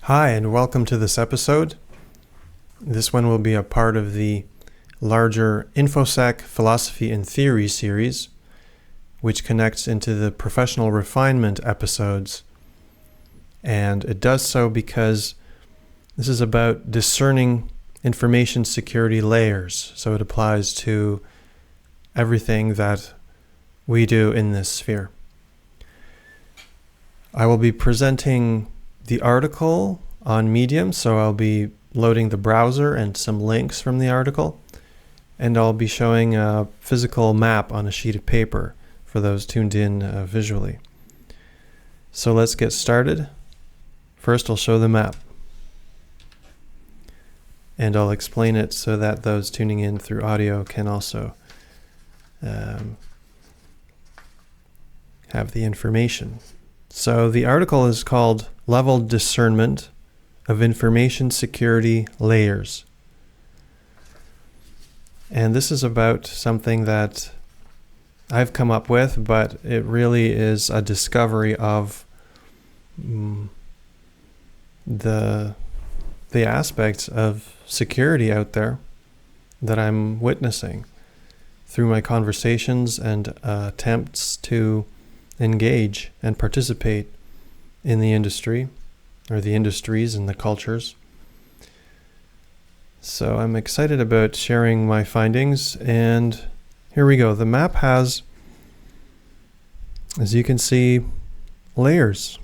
Hi, and welcome to this episode. This one will be a part of the larger InfoSec Philosophy and Theory series, which connects into the professional refinement episodes. And it does so because this is about discerning information security layers. So it applies to everything that we do in this sphere. I will be presenting the article on Medium, so I'll be loading the browser and some links from the article, and I'll be showing a physical map on a sheet of paper for those tuned in visually. So let's get started. First, I'll show the map, and I'll explain it so that those tuning in through audio can also have the information. So the article is called Level Discernment of Information Security Layers. And this is about something that I've come up with, but it really is a discovery of the aspects of security out there that I'm witnessing through my conversations and attempts to engage and participate in the industry, or the industries and the cultures. So I'm excited about sharing my findings, and here we go. The map has, as you can see, layers.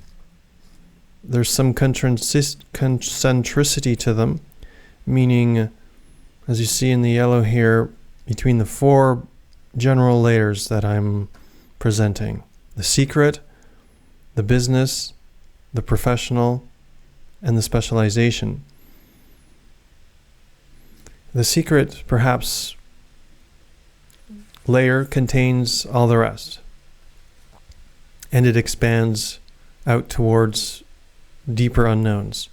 There's some concentricity to them, meaning, as you see in the yellow here, between the four general layers that I'm presenting: the secret, the business, the professional, and the specialization. The secret, perhaps, layer contains all the rest, and it expands out towards deeper unknowns.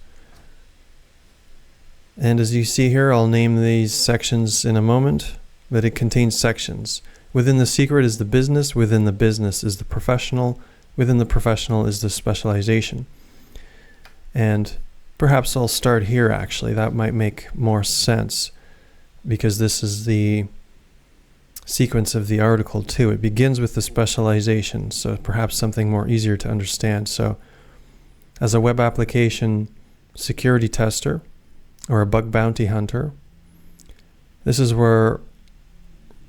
And as you see here, I'll name these sections in a moment, but it contains sections. Within the secret is the business, within the business is the professional, within the professional is the specialization. And perhaps I'll start here actually, that might make more sense, because this is the sequence of the article too. It begins with the specialization, so perhaps something more easier to understand. So as a web application security tester or a bug bounty hunter, this is where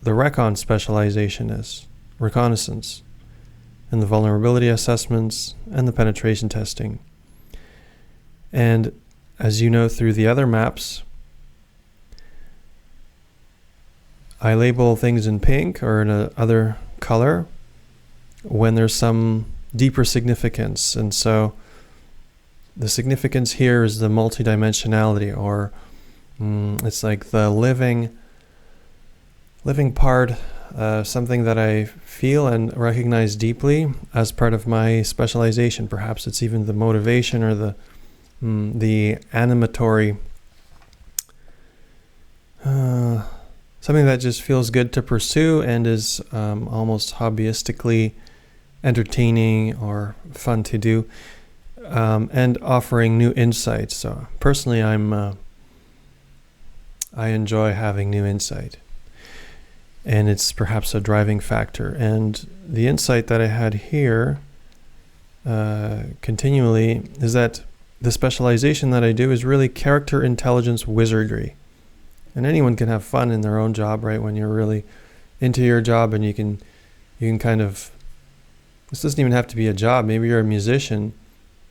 the Recon specialization is: reconnaissance, and the vulnerability assessments, and the penetration testing. And as you know through the other maps, I label things in pink or in another color when there's some deeper significance. And so the significance here is the multidimensionality, or it's like the living part, something that I feel and recognize deeply as part of my specialization. Perhaps it's even the motivation or the animatory, something that just feels good to pursue and is almost hobbyistically entertaining or fun to do, and offering new insights. So personally, I enjoy having new insight, and it's perhaps a driving factor. And the insight that I had here continually is that the specialization that I do is really character intelligence wizardry. And anyone can have fun in their own job, right? When you're really into your job, and you can kind of, this doesn't even have to be a job. Maybe you're a musician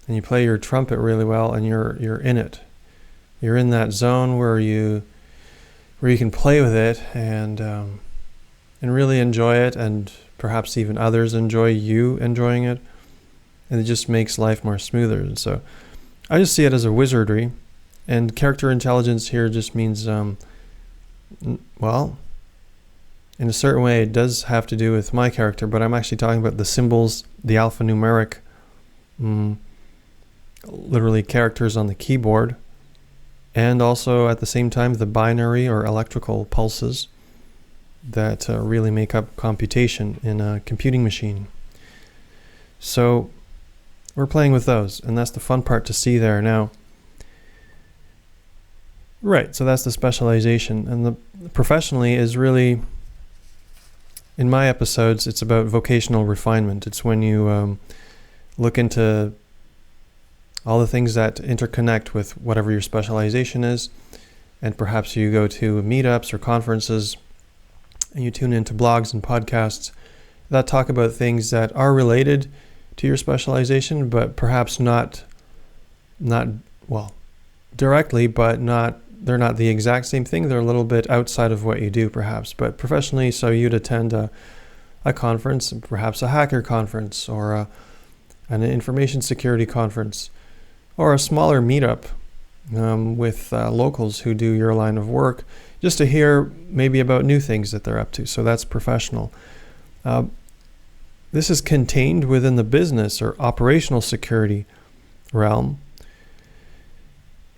and you play your trumpet really well, and you're in it. You're in that zone where you can play with it and really enjoy it, and perhaps even others enjoy you enjoying it, and it just makes life more smoother. And so I just see it as a wizardry, and character intelligence here just means, well, in a certain way it does have to do with my character, but I'm actually talking about the symbols, the alphanumeric, literally characters on the keyboard, and also at the same time the binary or electrical pulses that really make up computation in a computing machine. So we're playing with those, and that's the fun part to see there. Now, Right, so that's the specialization. And the professionally is really, in my episodes, it's about vocational refinement. It's when you look into all the things that interconnect with whatever your specialization is, and perhaps you go to meetups or conferences and you tune into blogs and podcasts that talk about things that are related to your specialization, but perhaps not well, directly, but they're not the exact same thing. They're a little bit outside of what you do, perhaps. But professionally, so you'd attend a conference, perhaps a hacker conference, or an information security conference, or a smaller meetup with locals who do your line of work, just to hear maybe about new things that they're up to. So that's professional. This is contained within the business or operational security realm.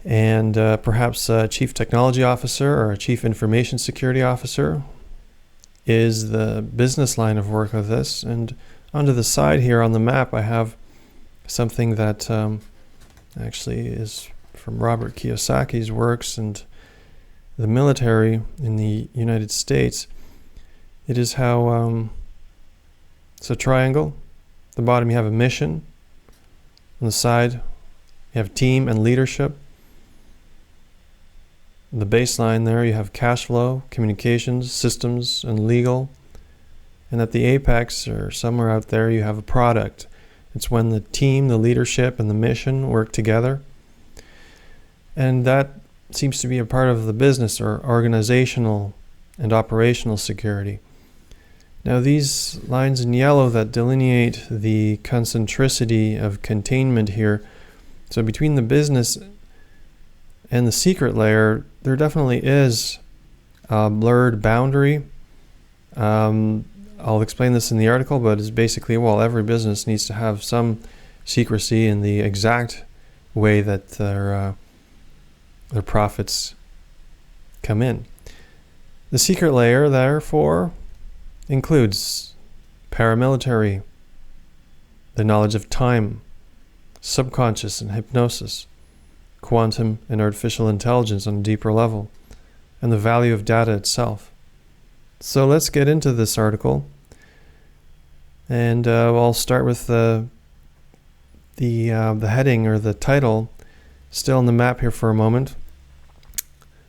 And perhaps a chief technology officer or a chief information security officer is the business line of work of this. And onto the side here on the map, I have something that actually is from Robert Kiyosaki's works and the military in the United States. It is how it's a triangle. At the bottom you have a mission. On the side you have team and leadership. The baseline there you have cash flow, communications, systems, and legal. And at the apex, or somewhere out there, you have a product. It's when the team, the leadership, and the mission work together. And that seems to be a part of the business or organizational and operational security. Now these lines in yellow that delineate the concentricity of containment here, so between the business and the secret layer, there definitely is a blurred boundary. I'll explain this in the article, but it's basically, well, every business needs to have some secrecy in the exact way that their profits come in. The secret layer, therefore, includes paramilitary, the knowledge of time, subconscious and hypnosis, quantum and artificial intelligence on a deeper level, and the value of data itself. So let's get into this article, and I'll start with the heading or the title, still on the map here for a moment.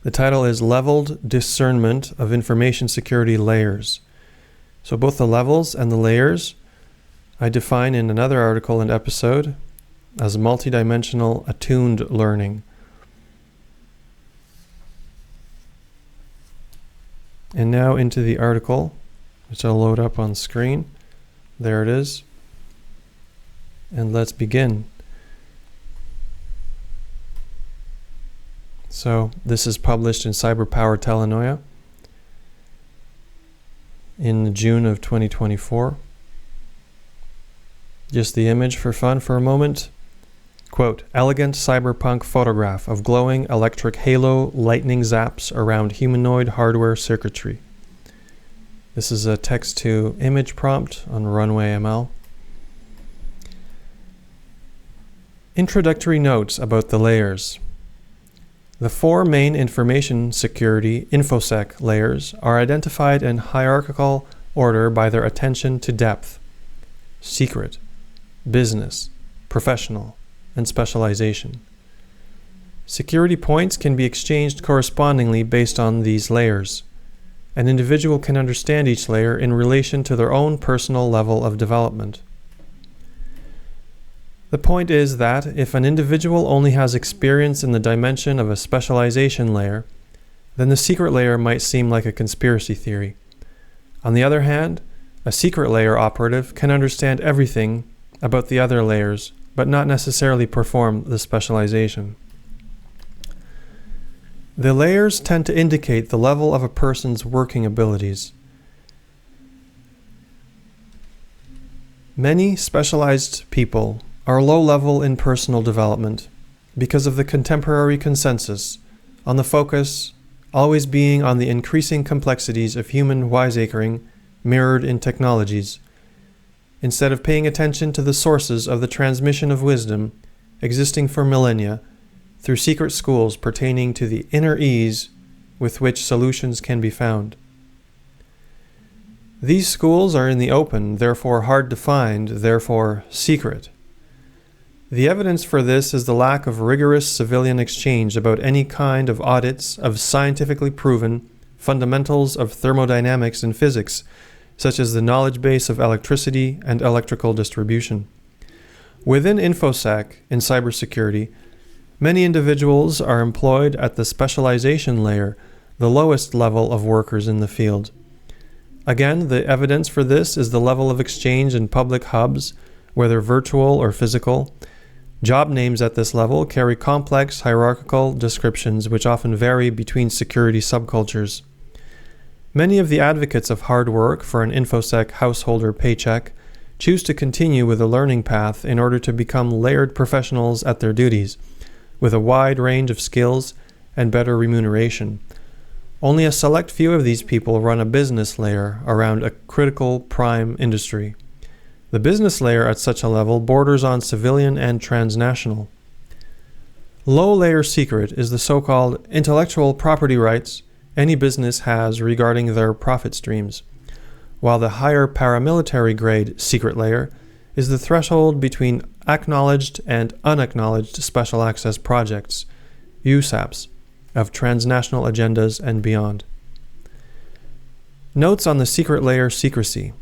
The title is Leveled Discernment of Information Security Layers. So both the levels and the layers I define in another article and episode as multidimensional attuned learning. And now into the article, which I'll load up on screen. There it is. And let's begin. So this is published in Cyberpower Talanoia in June of 2024. Just the image for fun for a moment. Quote, elegant cyberpunk photograph of glowing electric halo lightning zaps around humanoid hardware circuitry. This is a text-to-image prompt on Runway ML. Introductory notes about the layers. The four main information security InfoSec layers are identified in hierarchical order by their attention to depth, secret, business, professional, and specialization. Security points can be exchanged correspondingly based on these layers. An individual can understand each layer in relation to their own personal level of development. The point is that if an individual only has experience in the dimension of a specialization layer, then the secret layer might seem like a conspiracy theory. On the other hand, a secret layer operative can understand everything about the other layers, but not necessarily perform the specialization. The layers tend to indicate the level of a person's working abilities. Many specialized people are low level in personal development because of the contemporary consensus on the focus always being on the increasing complexities of human wiseacring mirrored in technologies, instead of paying attention to the sources of the transmission of wisdom existing for millennia through secret schools pertaining to the inner ease with which solutions can be found. These schools are in the open, therefore hard to find, therefore secret. The evidence for this is the lack of rigorous civilian exchange about any kind of audits of scientifically proven fundamentals of thermodynamics and physics, such as the knowledge base of electricity and electrical distribution. Within InfoSec, in cybersecurity, many individuals are employed at the specialization layer, the lowest level of workers in the field. Again, the evidence for this is the level of exchange in public hubs, whether virtual or physical. Job names at this level carry complex hierarchical descriptions which often vary between security subcultures. Many of the advocates of hard work for an InfoSec householder paycheck choose to continue with a learning path in order to become layered professionals at their duties, with a wide range of skills and better remuneration. Only a select few of these people run a business layer around a critical prime industry. The business layer at such a level borders on civilian and transnational. Low-layer secret is the so-called intellectual property rights any business has regarding their profit streams, while the higher paramilitary grade secret layer is the threshold between acknowledged and unacknowledged special access projects, USAPs, of transnational agendas and beyond. Notes on the secret layer secrecy.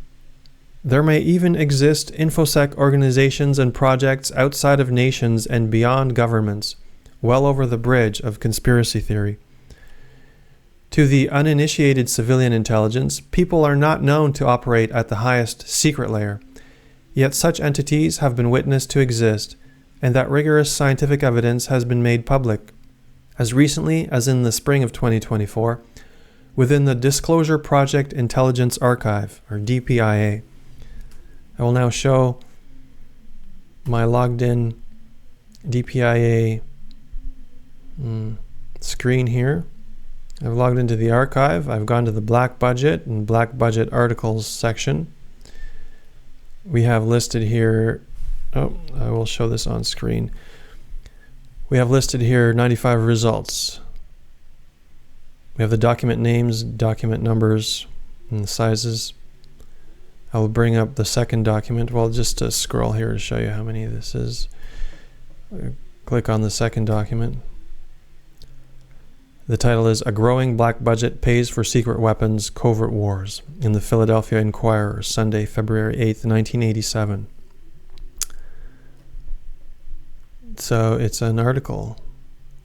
There may even exist InfoSec organizations and projects outside of nations and beyond governments, well over the bridge of conspiracy theory. To the uninitiated civilian intelligence, people are not known to operate at the highest secret layer, yet such entities have been witnessed to exist, and that rigorous scientific evidence has been made public. As recently as in the spring of 2024, within the Disclosure Project Intelligence Archive, or DPIA. I will now show my logged in DPIA screen here. I've logged into the archive. I've gone to the Black Budget and Black Budget Articles section. We have listed here, I will show this on screen. We have listed here 95 results. We have the document names, document numbers, and the sizes. I will bring up the second document. Well, just to scroll here to show you how many this is. Click on the second document. The title is A Growing Black Budget Pays for Secret Weapons, Covert Wars, in the Philadelphia Inquirer, Sunday, February 8th, 1987. So it's an article,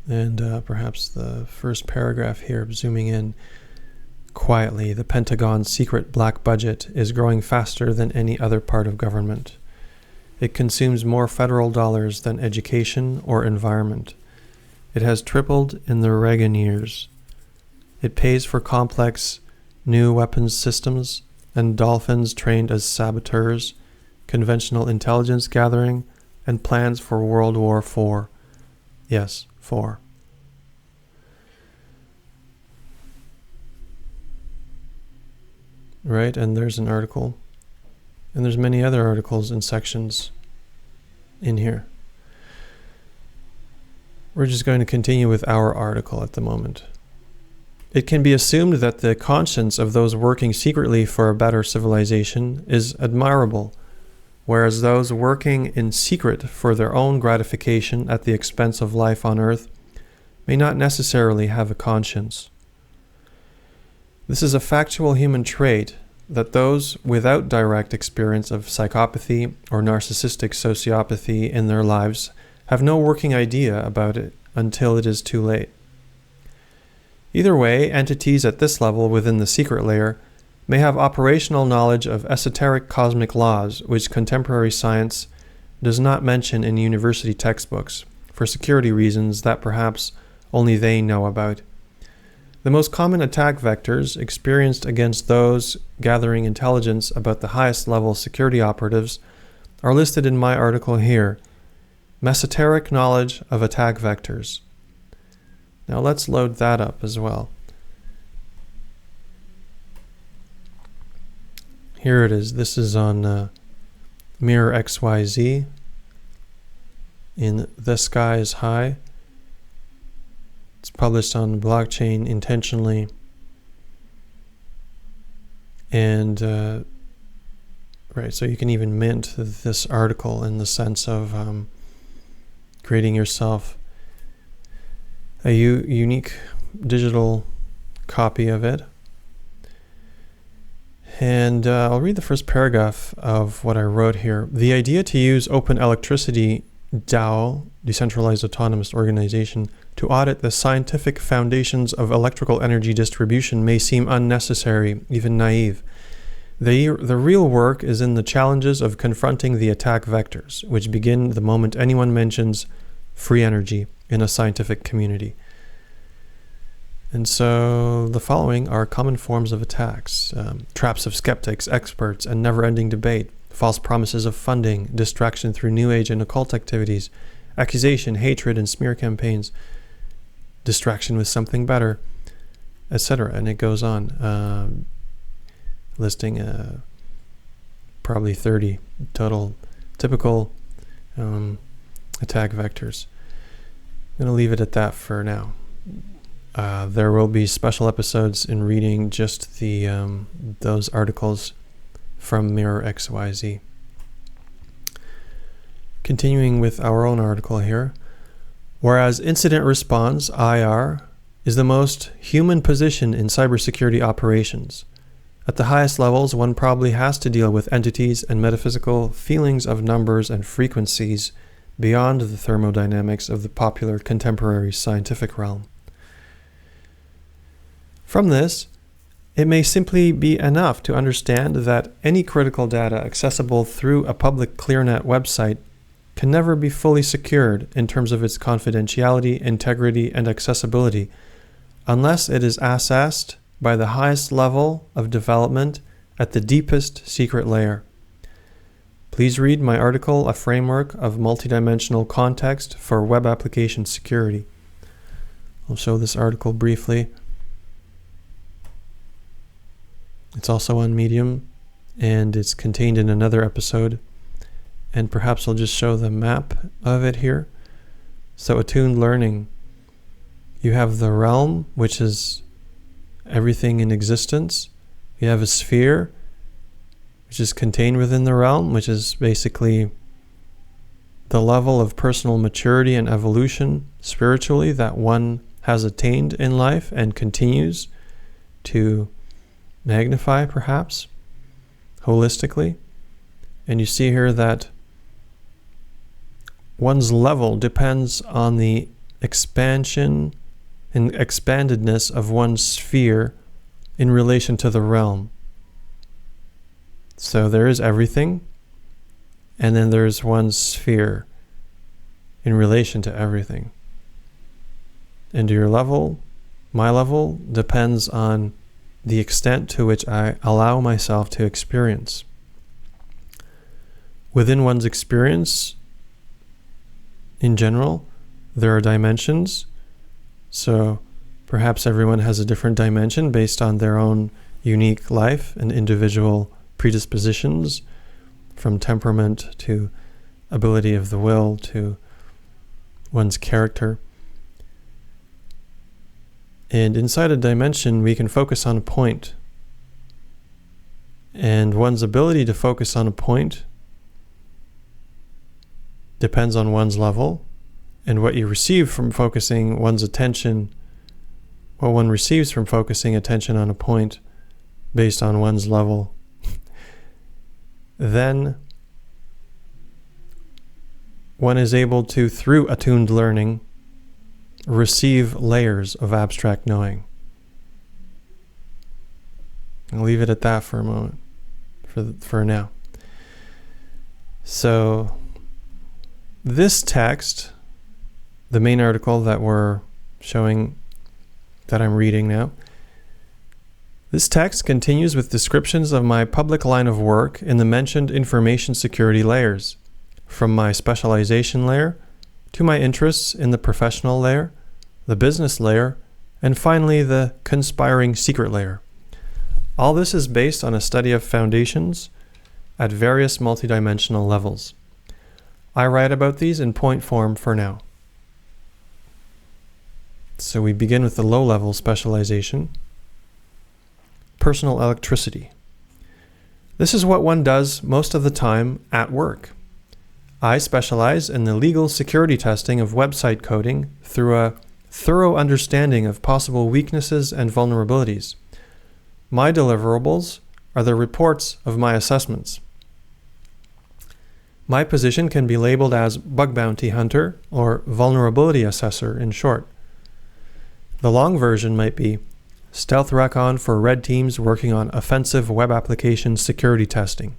and perhaps the first paragraph here, zooming in quietly, the Pentagon's secret black budget is growing faster than any other part of government. It consumes more federal dollars than education or environment. It has tripled in the Reagan years. It pays for complex new weapons systems and dolphins trained as saboteurs, conventional intelligence gathering, and plans for World War IV. Yes, 4. Right, and there's an article. And there's many other articles and sections in here. We're just going to continue with our article at the moment. It can be assumed that the conscience of those working secretly for a better civilization is admirable, whereas those working in secret for their own gratification at the expense of life on Earth may not necessarily have a conscience. This is a factual human trait that those without direct experience of psychopathy or narcissistic sociopathy in their lives have no working idea about it until it is too late. Either way, entities at this level within the secret layer may have operational knowledge of esoteric cosmic laws which contemporary science does not mention in university textbooks, for security reasons that perhaps only they know about. The most common attack vectors experienced against those gathering intelligence about the highest level security operatives are listed in my article here. Mesoteric knowledge of attack vectors. Now let's load that up as well. Here it is. This is on Mirror XYZ in The Sky is High. It's published on blockchain intentionally. And, right, so you can even mint this article in the sense of creating yourself a unique digital copy of it. And I'll read the first paragraph of what I wrote here. The idea to use Open Electricity DAO, Decentralized Autonomous Organization, to audit the scientific foundations of electrical energy distribution may seem unnecessary, even naive. The real work is in the challenges of confronting the attack vectors, which begin the moment anyone mentions free energy in a scientific community. And so the following are common forms of attacks: traps of skeptics, experts, and never-ending debate, false promises of funding, distraction through New Age and occult activities, accusation, hatred, and smear campaigns, distraction with something better, etc. And it goes on, listing probably 30 total typical attack vectors. I'm going to leave it at that for now. There will be special episodes in reading just the those articles from Mirror XYZ. Continuing with our own article here. Whereas incident response, IR, is the most human position in cybersecurity operations. At the highest levels, one probably has to deal with entities and metaphysical feelings of numbers and frequencies beyond the thermodynamics of the popular contemporary scientific realm. From this, it may simply be enough to understand that any critical data accessible through a public ClearNet website can never be fully secured in terms of its confidentiality, integrity, and accessibility unless it is assessed by the highest level of development at the deepest secret layer. Please read my article, A Framework of Multidimensional Context for Web Application Security. I'll show this article briefly. It's also on Medium, and it's contained in another episode. And perhaps I'll just show the map of it here. So attuned learning, you have the realm, which is everything in existence. You have a sphere, which is contained within the realm, which is basically the level of personal maturity and evolution spiritually that one has attained in life and continues to magnify, perhaps, holistically. And you see here that one's level depends on the expansion and expandedness of one's sphere in relation to the realm. So there is everything, and then there's one's sphere in relation to everything. And your level, my level, depends on the extent to which I allow myself to experience. Within one's experience, in general, there are dimensions. So perhaps everyone has a different dimension based on their own unique life and individual predispositions, from temperament to ability of the will to one's character. And inside a dimension, we can focus on a point. And one's ability to focus on a point depends on one's level, and what you receive from focusing one's attention, what one receives from focusing attention on a point based on one's level, then one is able to, through attuned learning, receive layers of abstract knowing. I'll leave it at that for a moment, for now. So this text, the main article that we're showing, that I'm reading now, this text continues with descriptions of my public line of work in the mentioned information security layers, from my specialization layer to my interests in the professional layer, the business layer, and finally the conspiring secret layer. All this is based on a study of foundations at various multidimensional levels. I write about these in point form for now. So we begin with the low-level specialization. Personal electricity. This is what one does most of the time at work. I specialize in the legal security testing of website coding through a thorough understanding of possible weaknesses and vulnerabilities. My deliverables are the reports of my assessments. My position can be labeled as bug bounty hunter or vulnerability assessor in short. The long version might be stealth recon for red teams working on offensive web application security testing.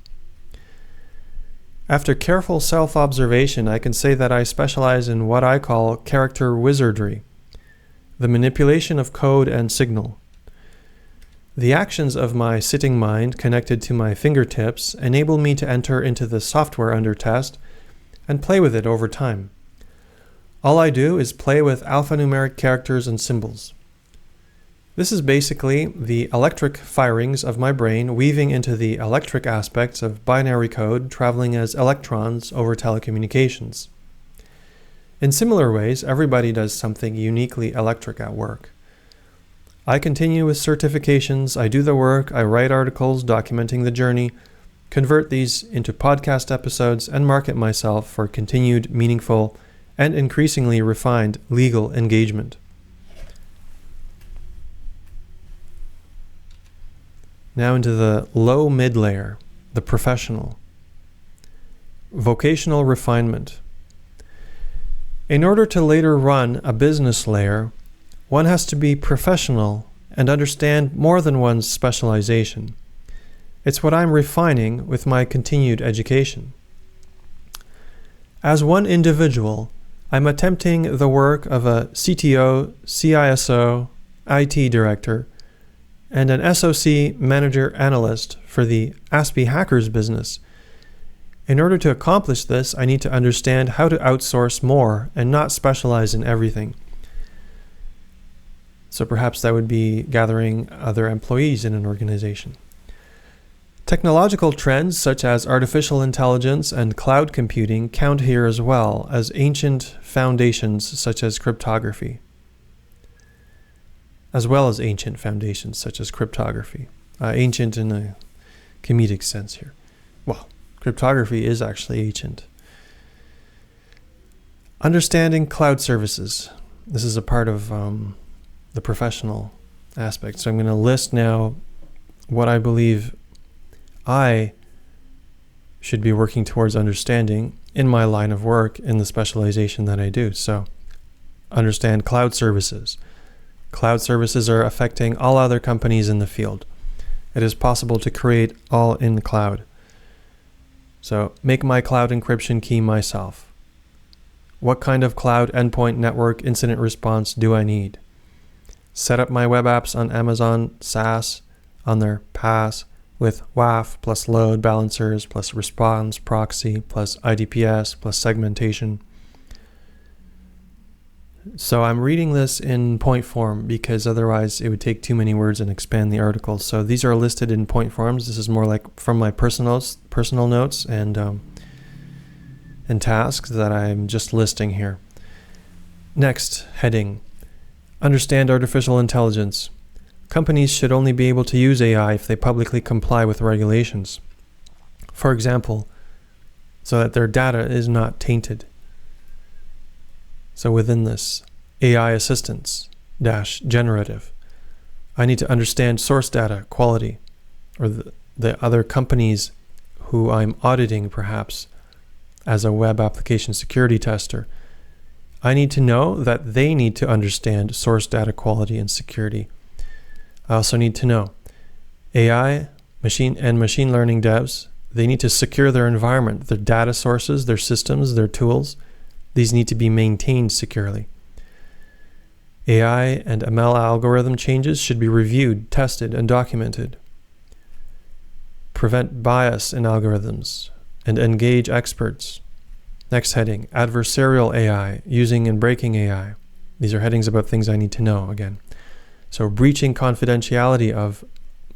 After careful self-observation, I can say that I specialize in what I call character wizardry, the manipulation of code and signal. The actions of my sitting mind connected to my fingertips enable me to enter into the software under test and play with it over time. All I do is play with alphanumeric characters and symbols. This is basically the electric firings of my brain weaving into the electric aspects of binary code traveling as electrons over telecommunications. In similar ways, everybody does something uniquely electric at work. I continue with certifications, I do the work, I write articles documenting the journey, convert these into podcast episodes, and market myself for continued, meaningful, and increasingly refined legal engagement. Now into the low-mid layer, the professional. Vocational refinement. In order to later run a business layer, one has to be professional and understand more than one's specialization. It's what I'm refining with my continued education. As one individual, I'm attempting the work of a CTO, CISO, IT director, and an SOC manager analyst for the Aspie Hackers business. In order to accomplish this, I need to understand how to outsource more and not specialize in everything. So perhaps that would be gathering other employees in an organization. Technological trends such as artificial intelligence and cloud computing count here as well as ancient foundations such as cryptography. Ancient in a comedic sense here. Well, cryptography is actually ancient. Understanding cloud services. This is a part of the professional aspect. So I'm going to list now what I believe I should be working towards understanding in my line of work in the specialization that I do. So understand cloud services. Cloud services are affecting all other companies in the field. It is possible to create all in the cloud. So make my cloud encryption key myself. What kind of cloud endpoint network incident response do I need? Set up my web apps on Amazon SaaS on their PaaS with WAF plus load balancers plus response proxy plus IDPS plus segmentation. So I'm reading this in point form because otherwise it would take too many words and expand the article. So these are listed in point forms. This is more like from my personal notes and tasks that I'm just listing here. Next heading, understand artificial intelligence. Companies should only be able to use AI if they publicly comply with regulations. For example, so that their data is not tainted. So within this, AI assistance - generative, I need to understand source data quality, or the other companies who I'm auditing perhaps as a web application security tester. I need to know that they need to understand source data quality and security. I also need to know AI, machine learning devs, they need to secure their environment, their data sources, their systems, their tools. These need to be maintained securely. AI and ML algorithm changes should be reviewed, tested, and documented. Prevent bias in algorithms and engage experts. Next heading, adversarial AI, using and breaking AI. These are headings about things I need to know again. So breaching confidentiality of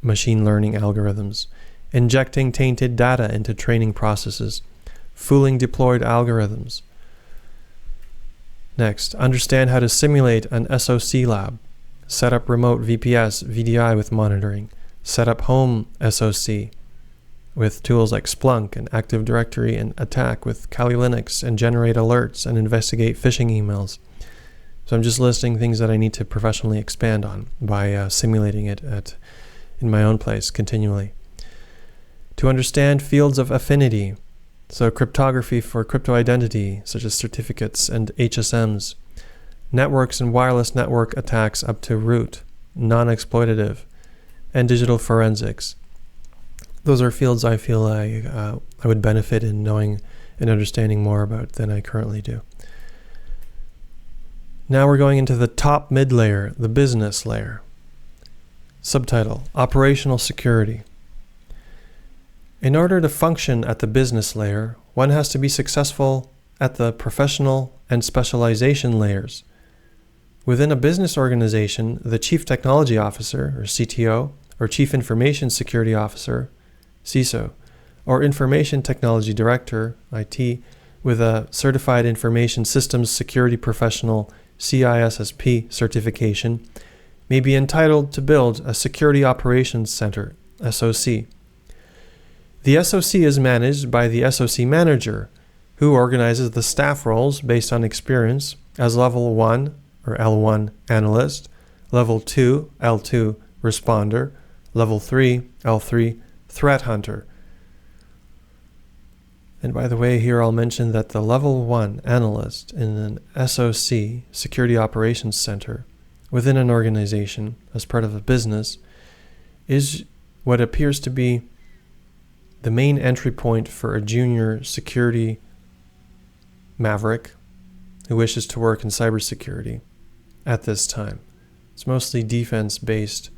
machine learning algorithms, injecting tainted data into training processes, fooling deployed algorithms. Next, understand how to simulate an SOC lab. Set up remote VPS, VDI with monitoring. Set up home SOC with tools like Splunk and Active Directory, and attack with Kali Linux, and generate alerts and investigate phishing emails. So I'm just listing things that I need to professionally expand on by simulating it in my own place continually. To understand fields of affinity, so cryptography for crypto identity, such as certificates and HSMs, networks and wireless network attacks up to root, non-exploitative, and digital forensics. Those are fields I feel I would benefit in knowing and understanding more about than I currently do. Now we're going into the top mid-layer, the business layer. Subtitle, Operational Security. In order to function at the business layer, one has to be successful at the professional and specialization layers. Within a business organization, the Chief Technology Officer, or CTO, or Chief Information Security Officer, CISO, or Information Technology Director, IT, with a Certified Information Systems Security Professional, CISSP certification, may be entitled to build a Security Operations Center, SOC. The SOC is managed by the SOC Manager, who organizes the staff roles based on experience as Level 1 or L1 Analyst, Level 2 L2 Responder, Level 3 L3 Threat Hunter. And by the way, here I'll mention that the Level 1 Analyst in an SOC, Security Operations Center, within an organization as part of a business, is what appears to be the main entry point for a junior security maverick who wishes to work in cybersecurity at this time. It's mostly defense-based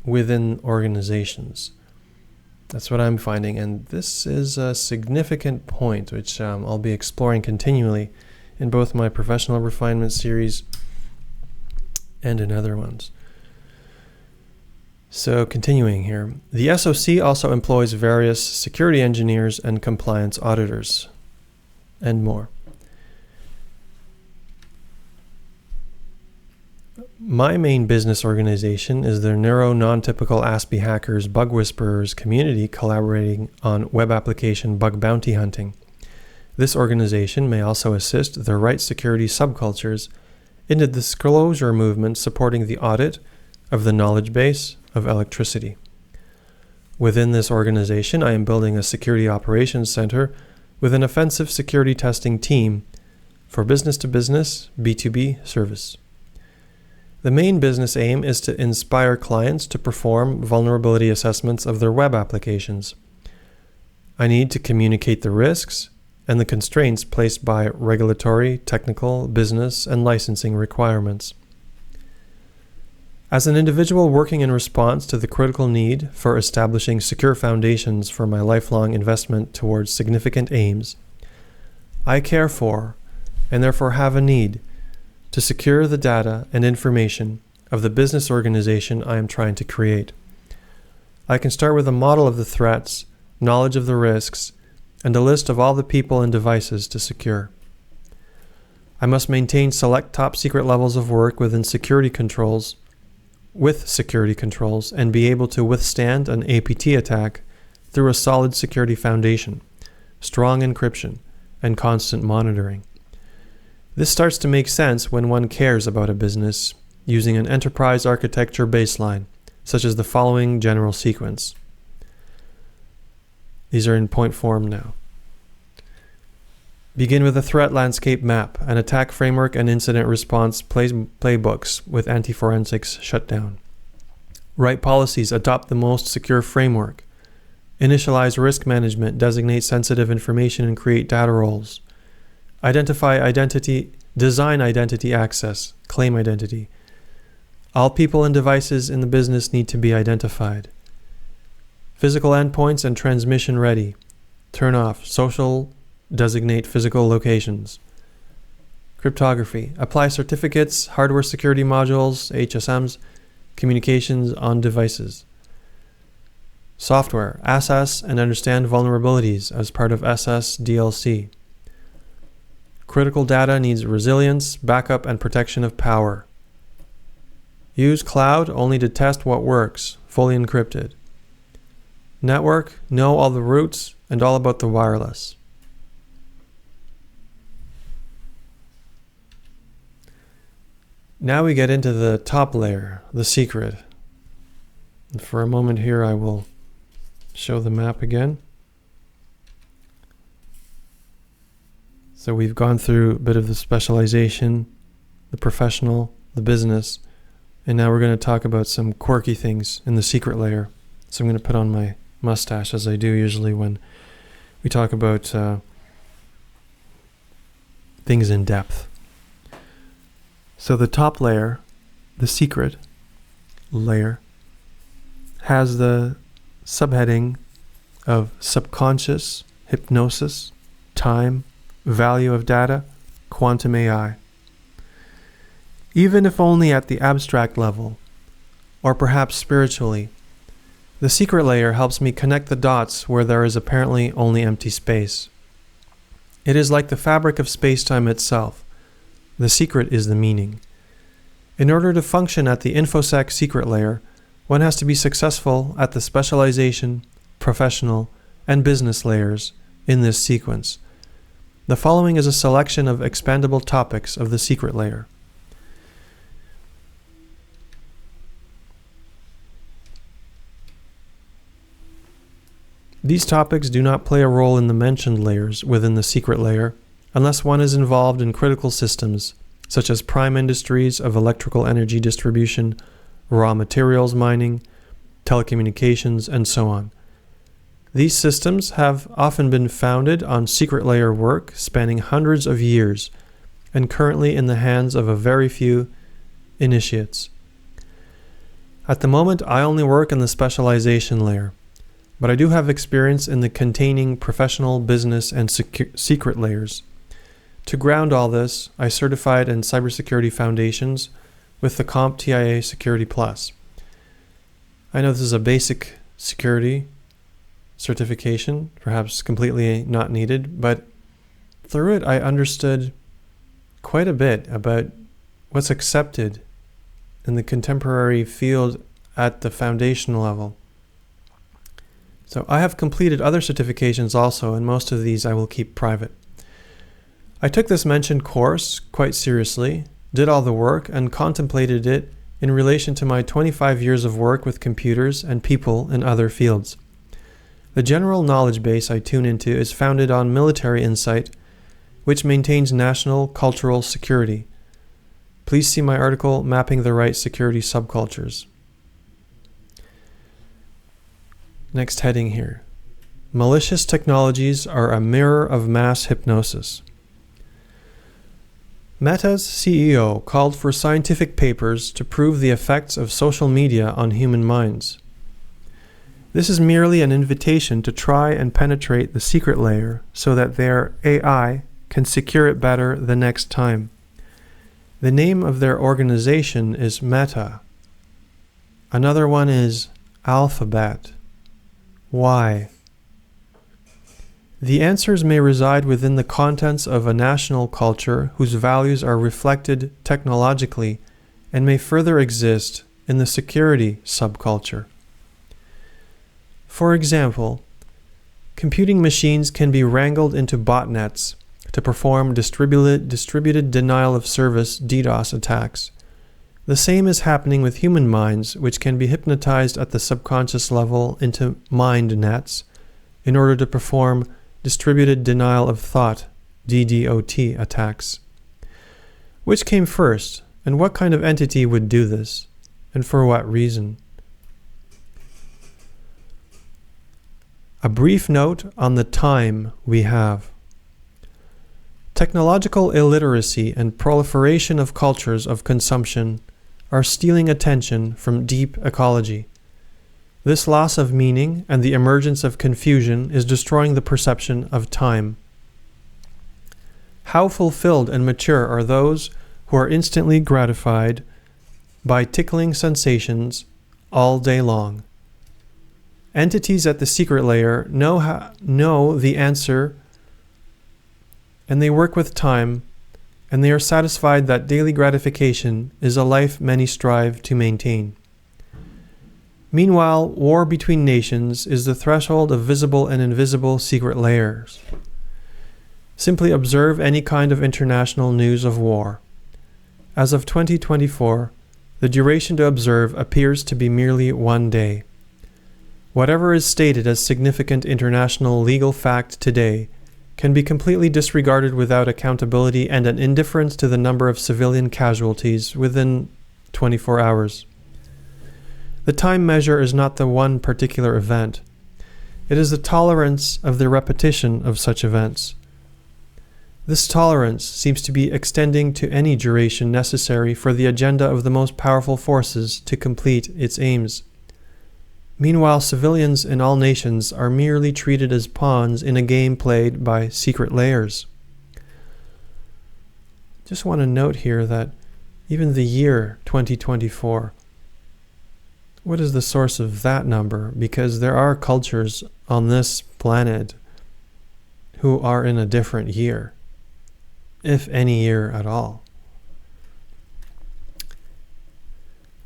within organizations. That's what I'm finding, and this is a significant point which I'll be exploring continually in both my professional refinement series and in other ones. So continuing here, the SOC also employs various security engineers and compliance auditors, and more. My main business organization is the Neuro Non-Typical ASPI Hackers Bug Whisperers community collaborating on web application bug bounty hunting. This organization may also assist the right security subcultures in the disclosure movement supporting the audit of the knowledge base of electricity. Within this organization, I am building a security operations center with an offensive security testing team for business-to-business B2B service. The main business aim is to inspire clients to perform vulnerability assessments of their web applications. I need to communicate the risks and the constraints placed by regulatory, technical, business, and licensing requirements. As an individual working in response to the critical need for establishing secure foundations for my lifelong investment towards significant aims, I care for, and therefore have a need, to secure the data and information of the business organization I am trying to create. I can start with a model of the threats, knowledge of the risks, and a list of all the people and devices to secure. I must maintain select top secret levels of work with security controls, and be able to withstand an APT attack through a solid security foundation, strong encryption, and constant monitoring. This starts to make sense when one cares about a business using an enterprise architecture baseline, such as the following general sequence. These are in point form now. Begin with a threat landscape map, an attack framework and incident response playbooks with anti-forensics shut down. Write policies, adopt the most secure framework. Initialize risk management, designate sensitive information, and create data roles. Identify identity, design identity access, claim identity. All people and devices in the business need to be identified. Physical endpoints and transmission ready. Turn off social, designate physical locations. Cryptography. Apply certificates, hardware security modules, HSMs, communications on devices. Software. Assess and understand vulnerabilities as part of SS DLC. Critical data needs resilience, backup, and protection of power. Use cloud only to test what works, fully encrypted. Network, know all the routes and all about the wireless. Now we get into the top layer, the secret. And for a moment here, I will show the map again. So we've gone through a bit of the specialization, the professional, the business, and now we're going to talk about some quirky things in the secret layer. So I'm going to put on my mustache, as I do usually when we talk about things in depth. So the top layer, the secret layer, has the subheading of subconscious, hypnosis, time, value of data, quantum AI. Even if only at the abstract level, or perhaps spiritually, the secret layer helps me connect the dots where there is apparently only empty space. It is like the fabric of space-time itself. The secret is the meaning. In order to function at the InfoSec secret layer, one has to be successful at the specialization, professional, and business layers in this sequence. The following is a selection of expandable topics of the secret layer. These topics do not play a role in the mentioned layers within the secret layer unless one is involved in critical systems, such as prime industries of electrical energy distribution, raw materials mining, telecommunications, and so on. These systems have often been founded on secret layer work spanning hundreds of years and currently in the hands of a very few initiates. At the moment, I only work in the specialization layer, but I do have experience in the containing professional, business, and secret layers. To ground all this, I certified in cybersecurity foundations with the CompTIA Security Plus. I know this is a basic security certification, perhaps completely not needed, but through it I understood quite a bit about what's accepted in the contemporary field at the foundation level. So I have completed other certifications also, and most of these I will keep private. I took this mentioned course quite seriously, did all the work, and contemplated it in relation to my 25 years of work with computers and people in other fields. The general knowledge base I tune into is founded on military insight, which maintains national cultural security. Please see my article, Mapping the Right Security Subcultures. Next heading here. Malicious technologies are a mirror of mass hypnosis. Meta's CEO called for scientific papers to prove the effects of social media on human minds. This is merely an invitation to try and penetrate the secret layer so that their AI can secure it better the next time. The name of their organization is Meta. Another one is Alphabet. Why? The answers may reside within the contents of a national culture whose values are reflected technologically and may further exist in the security subculture. For example, computing machines can be wrangled into botnets to perform distributed denial of service DDoS attacks. The same is happening with human minds, which can be hypnotized at the subconscious level into mind nets in order to perform distributed denial of thought DDoT attacks. Which came first, and what kind of entity would do this, and for what reason? A brief note on the time we have. Technological illiteracy and proliferation of cultures of consumption are stealing attention from deep ecology. This loss of meaning and the emergence of confusion is destroying the perception of time. How fulfilled and mature are those who are instantly gratified by tickling sensations all day long? Entities at the secret layer know the answer and they work with time, and they are satisfied that daily gratification is a life many strive to maintain. Meanwhile, war between nations is the threshold of visible and invisible secret layers. Simply observe any kind of international news of war. As of 2024, the duration to observe appears to be merely 1 day. Whatever is stated as significant international legal fact today can be completely disregarded without accountability and an indifference to the number of civilian casualties within 24 hours. The time measure is not the one particular event. It is the tolerance of the repetition of such events. This tolerance seems to be extending to any duration necessary for the agenda of the most powerful forces to complete its aims. Meanwhile, civilians in all nations are merely treated as pawns in a game played by secret layers. Just want to note here that even the year 2024, what is the source of that number? Because there are cultures on this planet who are in a different year, if any year at all.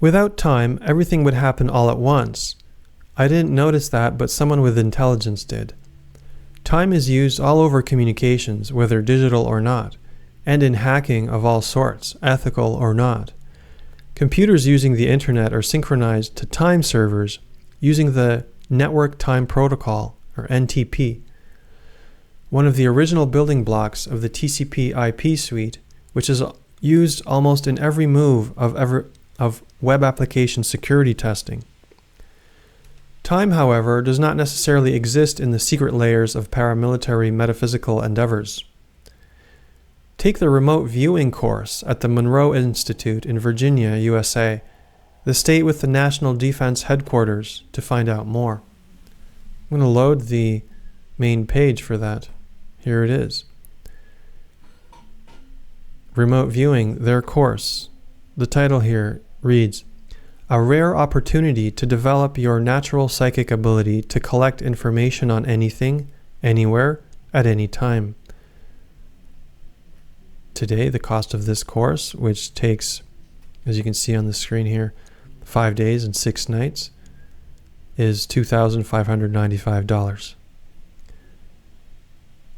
Without time, everything would happen all at once. I didn't notice that, but someone with intelligence did. Time is used all over communications, whether digital or not, and in hacking of all sorts, ethical or not. Computers using the internet are synchronized to time servers using the Network Time Protocol, or NTP, one of the original building blocks of the TCP/IP suite, which is used almost in every move of web application security testing. Time, however, does not necessarily exist in the secret layers of paramilitary metaphysical endeavors. Take the remote viewing course at the Monroe Institute in Virginia, USA, the state with the National Defense Headquarters, to find out more. I'm going to load the main page for that. Here it is. Remote viewing, their course. The title here reads, "A rare opportunity to develop your natural psychic ability to collect information on anything, anywhere, at any time." Today, the cost of this course, which takes, as you can see on the screen here, 5 days and 6 nights, is $2,595.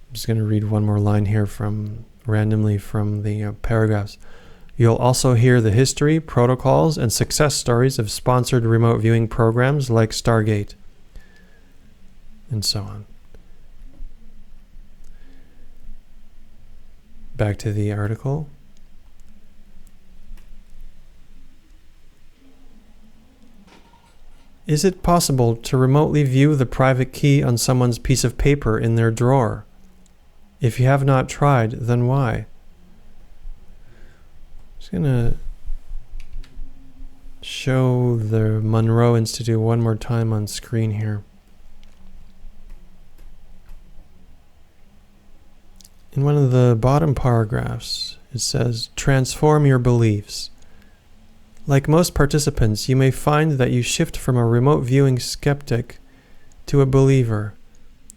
I'm just going to read one more line here randomly from the paragraphs. You'll also hear the history, protocols, and success stories of sponsored remote viewing programs like Stargate, and so on. Back to the article. Is it possible to remotely view the private key on someone's piece of paper in their drawer? If you have not tried, then why? Just going to show the Monroe Institute one more time on screen here. In one of the bottom paragraphs, it says, "Transform your beliefs. Like most participants, you may find that you shift from a remote viewing skeptic to a believer.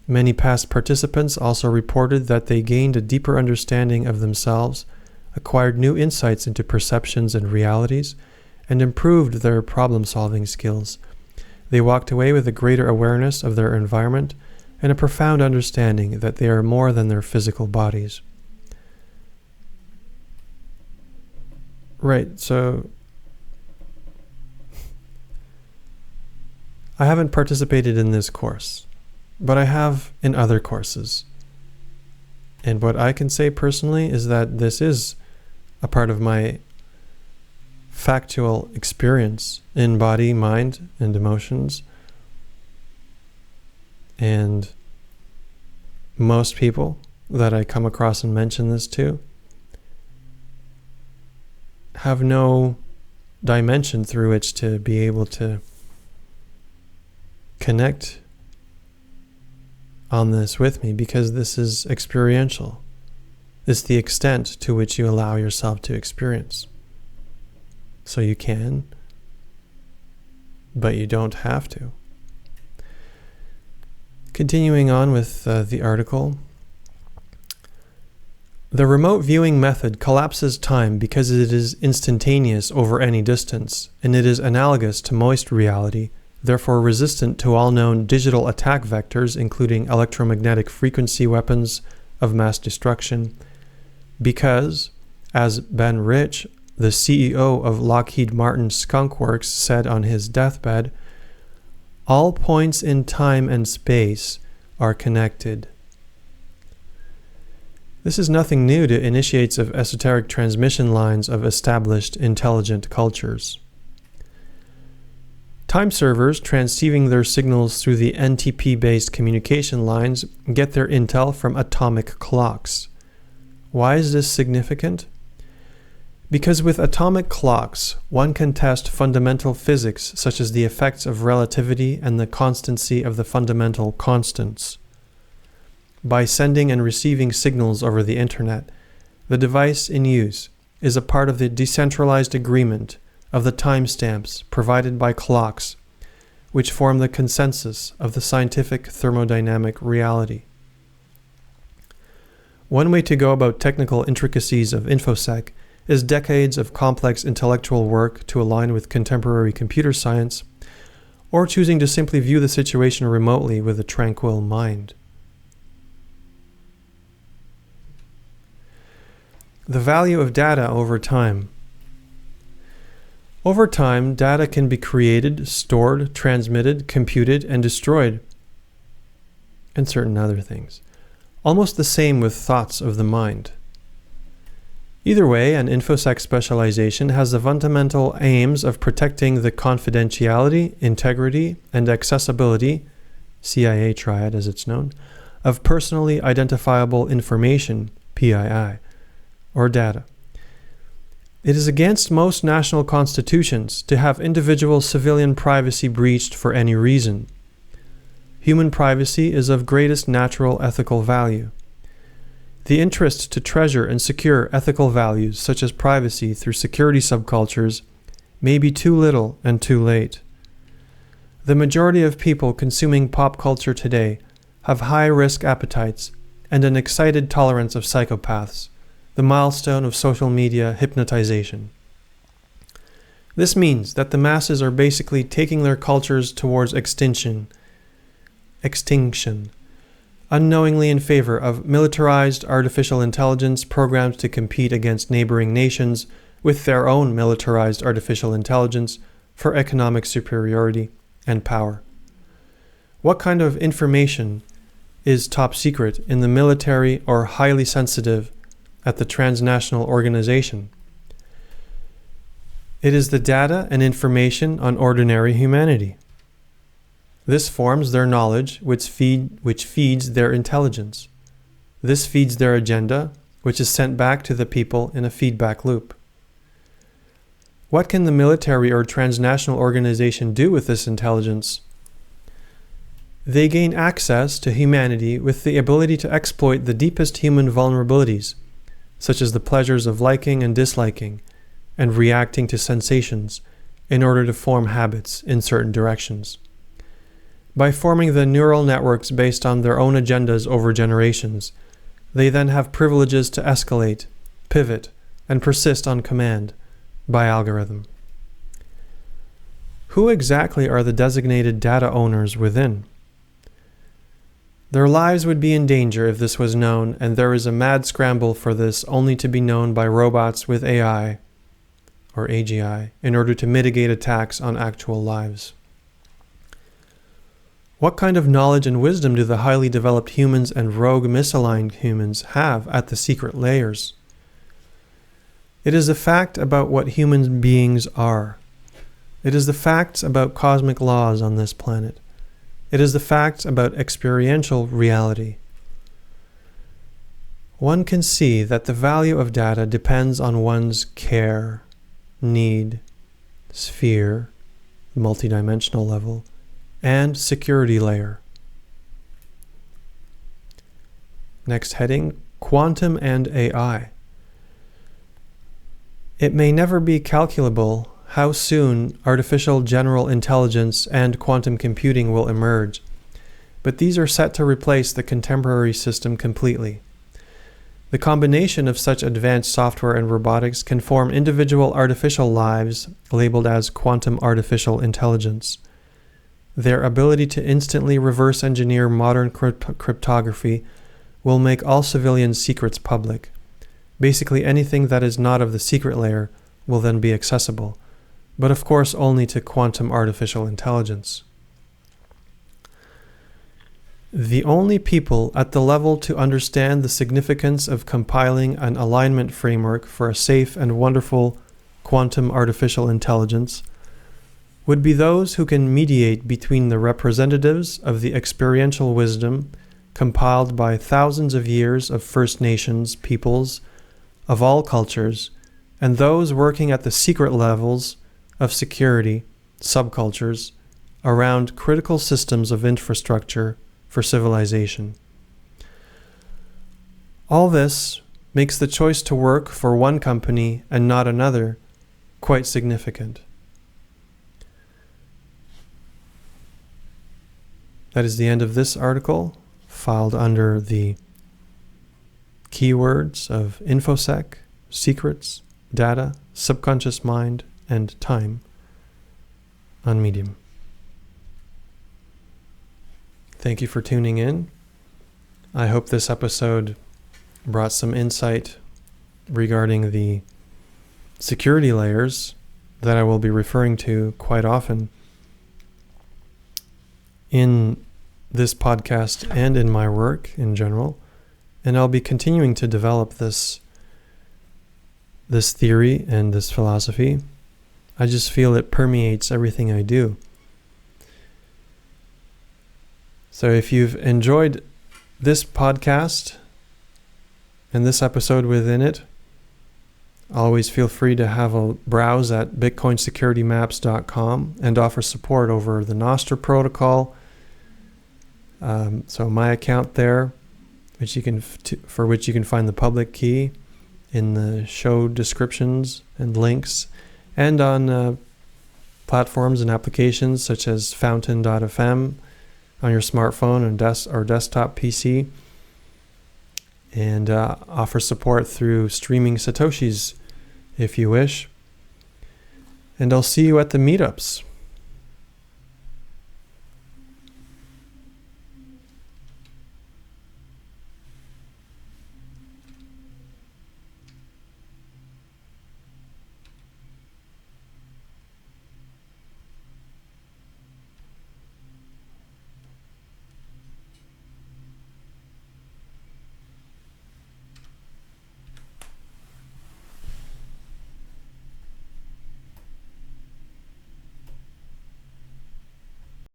Many past participants also reported that they gained a deeper understanding of themselves, acquired new insights into perceptions and realities, and improved their problem-solving skills. They walked away with a greater awareness of their environment and a profound understanding that they are more than their physical bodies." Right, so I haven't participated in this course, but I have in other courses. And what I can say personally is that this is a part of my factual experience in body, mind, and emotions. And most people that I come across and mention this to have no dimension through which to be able to connect on this with me, because this is experiential. It's the extent to which you allow yourself to experience. So you can, but you don't have to. Continuing on with the article, The remote viewing method collapses time because it is instantaneous over any distance, and it is analogous to moist reality, therefore resistant to all known digital attack vectors, including electromagnetic frequency weapons of mass destruction, because, as Ben Rich, the CEO of Lockheed Martin Skunk Works, said on his deathbed, all points in time and space are connected. This is nothing new to initiates of esoteric transmission lines of established intelligent cultures. Time servers transceiving their signals through the NTP-based communication lines get their intel from atomic clocks. Why is this significant? Because with atomic clocks, one can test fundamental physics such as the effects of relativity and the constancy of the fundamental constants. By sending and receiving signals over the internet, the device in use is a part of the decentralized agreement of the timestamps provided by clocks, which form the consensus of the scientific thermodynamic reality. One way to go about technical intricacies of InfoSec is decades of complex intellectual work to align with contemporary computer science, or choosing to simply view the situation remotely with a tranquil mind. The value of data over time. Over time, data can be created, stored, transmitted, computed, and destroyed, and certain other things. Almost the same with thoughts of the mind. Either way, an InfoSec specialization has the fundamental aims of protecting the confidentiality, integrity, and accessibility, CIA triad as it's known, of personally identifiable information, PII, or data. It is against most national constitutions to have individual civilian privacy breached for any reason. Human privacy is of greatest natural ethical value. The interest to treasure and secure ethical values such as privacy through security subcultures may be too little and too late. The majority of people consuming pop culture today have high-risk appetites and an excited tolerance of psychopaths, the milestone of social media hypnotization. This means that the masses are basically taking their cultures towards extinction, unknowingly in favor of militarized artificial intelligence programmed to compete against neighboring nations with their own militarized artificial intelligence for economic superiority and power. What kind of information is top secret in the military or highly sensitive at the transnational organization? It is the data and information on ordinary humanity. This forms their knowledge, which feeds their intelligence. This feeds their agenda, which is sent back to the people in a feedback loop. What can the military or transnational organization do with this intelligence? They gain access to humanity with the ability to exploit the deepest human vulnerabilities, such as the pleasures of liking and disliking, and reacting to sensations, in order to form habits in certain directions. By forming the neural networks based on their own agendas over generations, they then have privileges to escalate, pivot, and persist on command by algorithm. Who exactly are the designated data owners within? Their lives would be in danger if this was known, and there is a mad scramble for this only to be known by robots with AI, or AGI, in order to mitigate attacks on actual lives. What kind of knowledge and wisdom do the highly developed humans and rogue misaligned humans have at the secret layers? It is the fact about what human beings are. It is the facts about cosmic laws on this planet. It is the facts about experiential reality. One can see that the value of data depends on one's care, need, sphere, multidimensional level, and security layer. Next heading, Quantum and AI. It may never be calculable how soon artificial general intelligence and quantum computing will emerge, but these are set to replace the contemporary system completely. The combination of such advanced software and robotics can form individual artificial lives labeled as quantum artificial intelligence. Their ability to instantly reverse engineer modern cryptography will make all civilian secrets public. Basically anything that is not of the secret layer will then be accessible, but of course only to quantum artificial intelligence. The only people at the level to understand the significance of compiling an alignment framework for a safe and wonderful quantum artificial intelligence would be those who can mediate between the representatives of the experiential wisdom compiled by thousands of years of First Nations peoples of all cultures and those working at the secret levels of security, subcultures, around critical systems of infrastructure for civilization. All this makes the choice to work for one company and not another quite significant. That is the end of this article, filed under the keywords of InfoSec, secrets, data, subconscious mind, and time on Medium. Thank you for tuning in. I hope this episode brought some insight regarding the security layers that I will be referring to quite often in this podcast and in my work in general. And I'll be continuing to develop this theory and this philosophy. I just feel it permeates everything I do. So if you've enjoyed this podcast and this episode within it, always feel free to have a browse at bitcoinsecuritymaps.com and offer support over the NOSTR protocol. So my account there, for which you can find the public key in the show descriptions and links, and on platforms and applications such as Fountain.fm on your smartphone or desktop PC, and offer support through streaming Satoshis if you wish. And I'll see you at the meetups.